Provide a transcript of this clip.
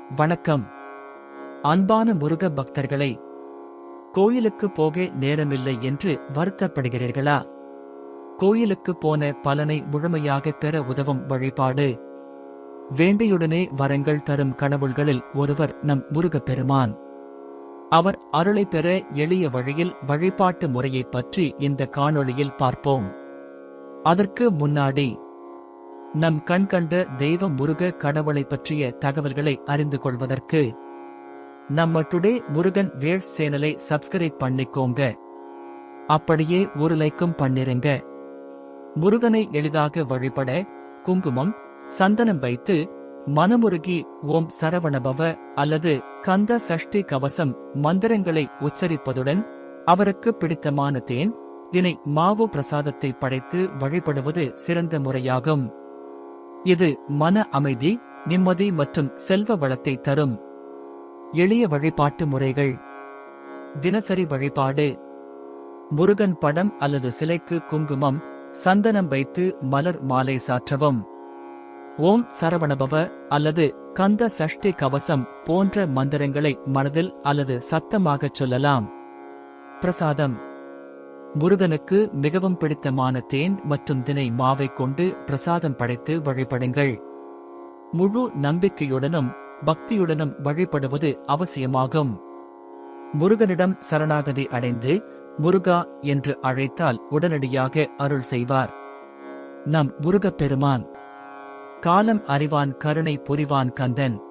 வணக்கம். அன்பான முருக பக்தர்களே, கோயிலுக்கு போக நேரமில்லை என்று வருத்தப்படுகிறீர்களா? கோயிலுக்கு போன பலனை முழுமையாக பெற உதவும் வழிபாடு. வேண்டியுடனே வரங்கள் தரும் கடவுள்களில் ஒருவர் நம் முருகப்பெருமான். அவர் அருளை பெற எளிய வழியில் வழிபாட்டு முறையைப் பற்றி இந்த காணொளியில் பார்ப்போம். அதற்கு முன்னாடி நம் கண் கண்ட தெய்வ முருக கடவுளை பற்றிய தகவல்களை அறிந்து கொள்வதற்கு நம்ம டுடே முருகன் வேள்ஸ் சேனலை சப்ஸ்கிரைப் பண்ணிக்கோங்க. அப்படியே ஒரு லைக்கும் பண்ணிருங்க. முருகனை எளிதாக வழிபட குங்குமம், சந்தனம் வைத்து மனமுருகி ஓம் சரவணபவ அல்லது கந்த சஷ்டி கவசம் மந்திரங்களை உச்சரிப்பதுடன் அவருக்கு பிடித்தமான தேன், தினை மாவு பிரசாதத்தை படைத்து வழிபடுவது சிறந்த முறையாகும். இது மன அமைதி, நிம்மதி மற்றும் செல்வ வளத்தை தரும். எளிய வழிபாட்டு முறைகள். தினசரி வழிபாடு. முருகன் படம் அல்லது சிலைக்கு குங்குமம், சந்தனம் வைத்து மலர் மாலை சாற்றவும். ஓம் சரவணபவ அல்லது கந்த சஷ்டி கவசம் போன்ற மந்திரங்களை மனதில் அல்லது சத்தமாகச் சொல்லலாம். பிரசாதம். முருகனுக்கு மிகவும் பிடித்தமான தேன் மற்றும் தினை மாவைக் கொண்டு பிரசாதம் படைத்து வழிபடுங்கள். முழு நம்பிக்கையுடனும் பக்தியுடனும் வழிபடுவது அவசியமாகும். முருகனிடம் சரணாகதி அடைந்து முருகா என்று அழைத்தால் உடனடியாக அருள் செய்வார். நம் முருகப்பெருமான். காலம் அறிவான் கருணை புரிவான் கந்தன்.